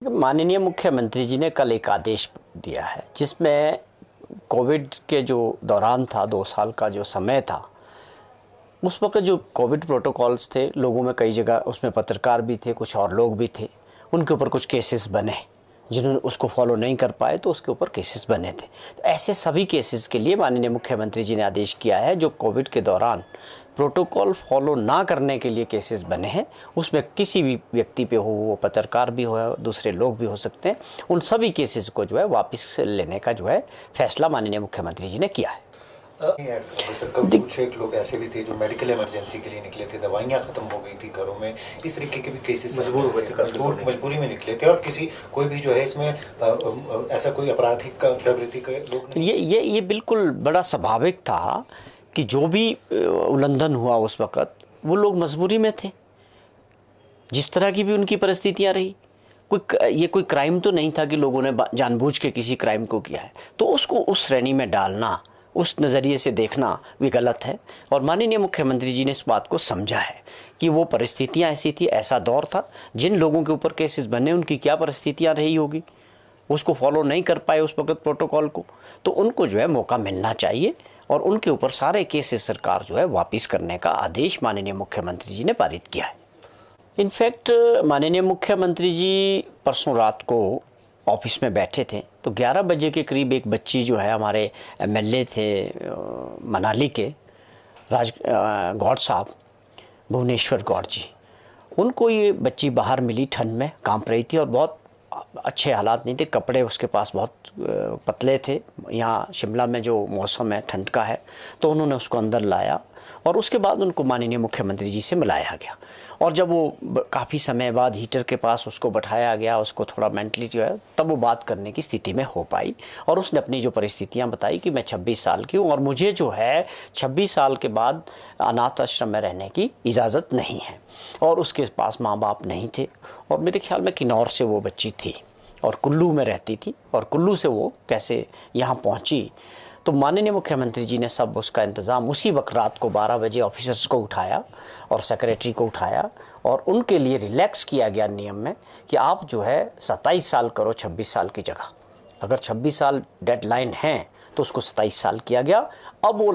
माननीय मुख्यमंत्री जी ने कल एक आदेश दिया है जिसमें कोविड के जो दौरान था 2 साल का जो समय था उस वक्त जो कोविड प्रोटोकॉल्स थे लोगों में कई जगह उसमें पत्रकार भी थे, कुछ और लोग भी थे, उनके ऊपर कुछ केसेस बने। जिन्होंने उसको फॉलो नहीं कर पाए तो उसके ऊपर केसेस बने थे। तो ऐसे सभी केसेस के लिए माननीय मुख्यमंत्री जी ने आदेश किया है जो कोविड के दौरान प्रोटोकॉल फॉलो ना करने के लिए केसेस बने हैं, उसमें किसी भी व्यक्ति पे हो, वो पत्रकार भी हो, दूसरे लोग भी हो सकते हैं, उन सभी केसेस को जो है वापस लेने का जो है फैसला माननीय मुख्यमंत्री जी ने किया है। कुछ एक लोग ऐसे भी थे जो मेडिकल इमरजेंसी के लिए निकले थे, दवाइयाँ खत्म हो गई थी घरों में, इस तरीके के भी केसेस मजबूर हुए थे, मजबूरी में निकले थे। और कोई भी जो है इसमें ऐसा कोई आपराधिक प्रवृत्ति के लोग ये बिल्कुल बड़ा स्वाभाविक था कि जो भी उल्लंघन हुआ उस वक़्त वो लोग मजबूरी में थे, जिस तरह की भी उनकी परिस्थितियां रही। ये कोई क्राइम तो नहीं था कि लोगों ने जानबूझ के किसी क्राइम को किया है, तो उसको उस श्रेणी में डालना, उस नज़रिए से देखना भी गलत है। और माननीय मुख्यमंत्री जी ने इस बात को समझा है कि वो परिस्थितियां ऐसी थी, ऐसा दौर था, जिन लोगों के ऊपर केसेस बने उनकी क्या परिस्थितियां रही होगी, उसको फॉलो नहीं कर पाए उस वक्त प्रोटोकॉल को, तो उनको जो है मौका मिलना चाहिए और उनके ऊपर सारे केसेस सरकार जो है वापस करने का आदेश माननीय मुख्यमंत्री जी ने पारित किया है। इनफैक्ट माननीय मुख्यमंत्री जी परसों रात को ऑफिस में बैठे थे तो 11 बजे के करीब एक बच्ची जो है, हमारे एमएलए थे मनाली के गौड़ साहब, भुवनेश्वर गौड़ जी, उनको ये बच्ची बाहर मिली, ठंड में कांप रही थी और बहुत अच्छे हालात नहीं थे, कपड़े उसके पास बहुत पतले थे। यहाँ शिमला में जो मौसम है ठंड का है, तो उन्होंने उसको अंदर लाया और उसके बाद उनको माननीय मुख्यमंत्री जी से मिलाया गया। और जब वो काफ़ी समय बाद हीटर के पास उसको बैठाया गया, उसको थोड़ा मेंटली जो है, तब वो बात करने की स्थिति में हो पाई और उसने अपनी जो परिस्थितियां बताई कि मैं 26 साल की हूँ और मुझे जो है 26 साल के बाद अनाथ आश्रम में रहने की इजाज़त नहीं है और उसके पास माँ बाप नहीं थे और मेरे ख्याल में किन्नौर से वो बच्ची थी और कुल्लू में रहती थी और कुल्लू से वो कैसे यहाँ पहुँची। तो माननीय मुख्यमंत्री जी ने सब उसका इंतज़ाम उसी वक्त रात को 12 बजे ऑफिसर्स को उठाया और सेक्रेटरी को उठाया और उनके लिए रिलैक्स किया गया नियम में कि आप जो है 27 साल करो 26 साल की जगह। अगर 26 साल डेडलाइन है तो उसको 27 साल किया गया। अब वो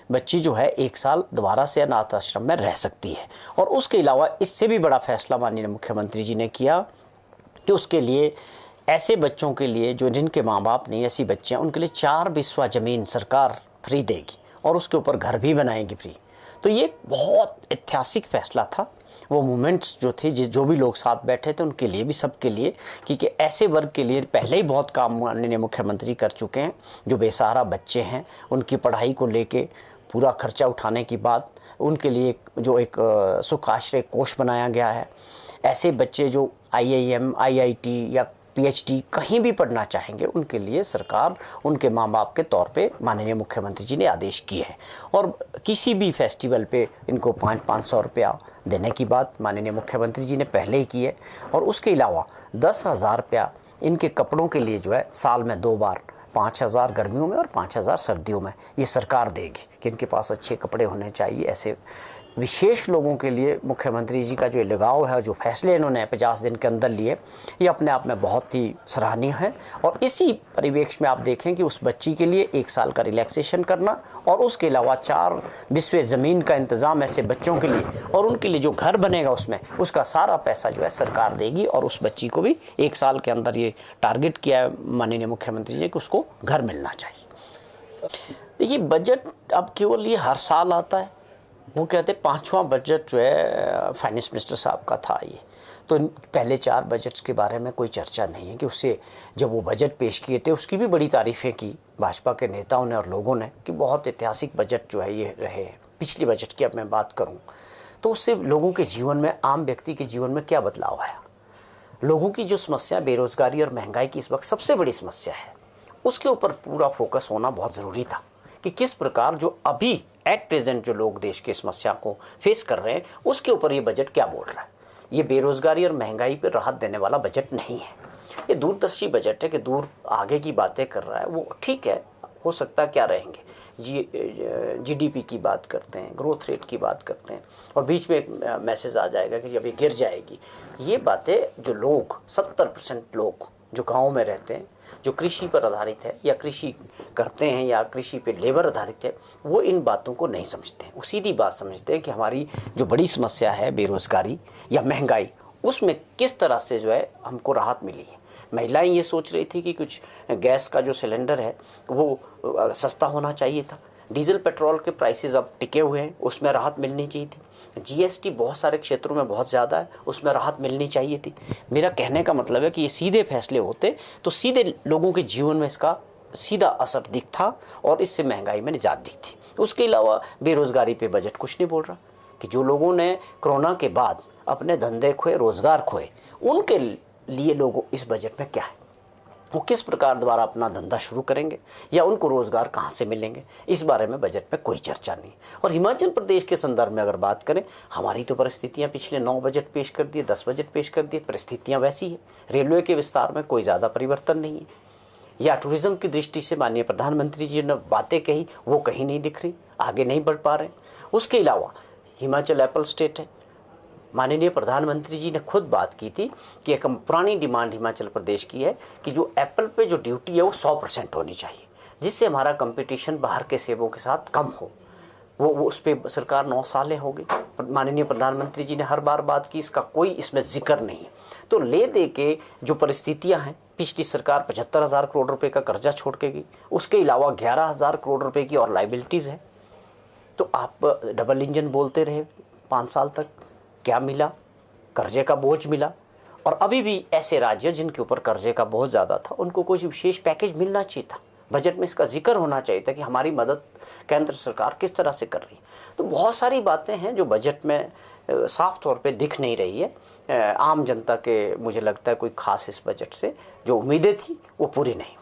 बच्ची जो है 1 साल दोबारा से अनाथ आश्रम में रह सकती है। और उसके अलावा इससे भी बड़ा फैसला माननीय मुख्यमंत्री जी ने किया कि उसके लिए ऐसे बच्चों के लिए जो जिनके माँ बाप नहीं, ऐसी बच्चियाँ, उनके लिए 4 बिस्वा ज़मीन सरकार फ्री देगी और उसके ऊपर घर भी बनाएगी फ्री। तो ये बहुत ऐतिहासिक फैसला था। वो मूवमेंट्स जो थे, जो भी लोग साथ बैठे थे, उनके लिए भी, सबके लिए, क्योंकि ऐसे वर्ग के लिए पहले ही बहुत काम माननीय मुख्यमंत्री कर चुके हैं। जो बेसहारा बच्चे हैं उनकी पढ़ाई को लेके पूरा खर्चा उठाने की बात, उनके लिए जो एक सुख आश्रय कोष बनाया गया है। ऐसे बच्चे जो IIM, IIT या PhD कहीं भी पढ़ना चाहेंगे, उनके लिए सरकार उनके माँ बाप के तौर पे माननीय मुख्यमंत्री जी ने आदेश किए हैं। और किसी भी फेस्टिवल पे इनको 500 रुपया देने की बात माननीय मुख्यमंत्री जी ने पहले ही की है। और उसके अलावा 10,000 रुपया इनके कपड़ों के लिए जो है साल में 2 बार, 5,000 गर्मियों में और 5,000 सर्दियों में, ये सरकार देगी कि इनके पास अच्छे कपड़े होने चाहिए। ऐसे विशेष लोगों के लिए मुख्यमंत्री जी का जो लगाव है, जो फैसले इन्होंने 50 दिन के अंदर लिए, ये अपने आप में बहुत ही सराहनीय है। और इसी परिवेश में आप देखें कि उस बच्ची के लिए 1 साल का रिलैक्सेशन करना और उसके अलावा 4 बिस्वे ज़मीन का इंतज़ाम ऐसे बच्चों के लिए, और उनके लिए जो घर बनेगा उसमें उसका सारा पैसा जो है सरकार देगी। और उस बच्ची को भी 1 साल के अंदर ये टारगेट किया है माननीय मुख्यमंत्री जी कि उसको घर मिलना चाहिए। देखिए, बजट अब केवल ये हर साल आता है, वो कहते 5वां बजट जो है फाइनेंस मिनिस्टर साहब का था ये, तो पहले 4 बजट्स के बारे में कोई चर्चा नहीं है कि उससे जब वो बजट पेश किए थे उसकी भी बड़ी तारीफ़ें की भाजपा के नेताओं ने और लोगों ने कि बहुत ऐतिहासिक बजट जो है ये रहे हैं। पिछली बजट की अब मैं बात करूं तो उससे लोगों के जीवन में, आम व्यक्ति के जीवन में क्या बदलाव आया। लोगों की जो समस्या बेरोज़गारी और महंगाई की इस वक्त सबसे बड़ी समस्या है, उसके ऊपर पूरा फोकस होना बहुत ज़रूरी था कि किस प्रकार जो अभी एट प्रेजेंट जो लोग देश की समस्या को फेस कर रहे हैं उसके ऊपर ये बजट क्या बोल रहा है। ये बेरोज़गारी और महंगाई पर राहत देने वाला बजट नहीं है, ये दूरदर्शी बजट है कि दूर आगे की बातें कर रहा है। वो ठीक है, हो सकता क्या रहेंगे, जीडीपी की बात करते हैं, ग्रोथ रेट की बात करते हैं, और बीच में एक मैसेज आ जाएगा कि जब ये गिर जाएगी। ये बातें जो लोग 70% लोग जो गाँव में रहते हैं, जो कृषि पर आधारित है या कृषि करते हैं या कृषि पे लेबर आधारित है, वो इन बातों को नहीं समझते हैं। वो सीधी बात समझते हैं कि हमारी जो बड़ी समस्या है बेरोजगारी या महंगाई, उसमें किस तरह से जो है हमको राहत मिली है। महिलाएं ये सोच रही थी कि कुछ गैस का जो सिलेंडर है वो सस्ता होना चाहिए था, डीजल पेट्रोल के प्राइसेस अब टिके हुए हैं, उसमें राहत मिलनी चाहिए थी, जीएसटी बहुत सारे क्षेत्रों में बहुत ज़्यादा है, उसमें राहत मिलनी चाहिए थी। मेरा कहने का मतलब है कि ये सीधे फैसले होते तो सीधे लोगों के जीवन में इसका सीधा असर दिखता और इससे महंगाई में निजात दिखती। उसके अलावा बेरोजगारी पे बजट कुछ नहीं बोल रहा कि जो लोगों ने कोरोना के बाद अपने धंधे खोए, रोजगार खोए, उनके लिए लोगों इस बजट में क्या है, वो किस प्रकार द्वारा अपना धंधा शुरू करेंगे या उनको रोजगार कहाँ से मिलेंगे, इस बारे में बजट में कोई चर्चा नहीं। और हिमाचल प्रदेश के संदर्भ में अगर बात करें, हमारी तो परिस्थितियाँ पिछले 9 बजट पेश कर दिए, 10 बजट पेश कर दिए, परिस्थितियाँ वैसी है। रेलवे के विस्तार में कोई ज़्यादा परिवर्तन नहीं है, या टूरिज्म की दृष्टि से माननीय प्रधानमंत्री जी ने बातें कही वो कहीं नहीं दिख रही, आगे नहीं बढ़ पा रहे। उसके अलावा हिमाचल एप्पल स्टेट है, माननीय प्रधानमंत्री जी ने खुद बात की थी कि एक पुरानी डिमांड हिमाचल प्रदेश की है कि जो एप्पल पे जो ड्यूटी है वो 100% होनी चाहिए, जिससे हमारा कंपटीशन बाहर के सेबों के साथ कम हो। वो उस पर सरकार 9 सालें हो गई, माननीय प्रधानमंत्री जी ने हर बार बात की, इसका कोई इसमें जिक्र नहीं है। तो ले दे के जो परिस्थितियां हैं, पिछली सरकार 75,000 करोड़ रुपए का कर्जा छोड़ के गई, उसके अलावा 11,000 करोड़ रुपए की और लाइबिलिटीज़ है। तो आप डबल इंजन बोलते रहे 5 साल तक, क्या मिला? कर्जे का बोझ मिला। और अभी भी ऐसे राज्य जिनके ऊपर कर्जे का बहुत ज़्यादा था, उनको कोई विशेष पैकेज मिलना चाहिए था, बजट में इसका जिक्र होना चाहिए था कि हमारी मदद केंद्र सरकार किस तरह से कर रही है। तो बहुत सारी बातें हैं जो बजट में साफ तौर पे दिख नहीं रही है। आम जनता के मुझे लगता है कोई खास इस बजट से जो उम्मीदें थी वो पूरी नहीं।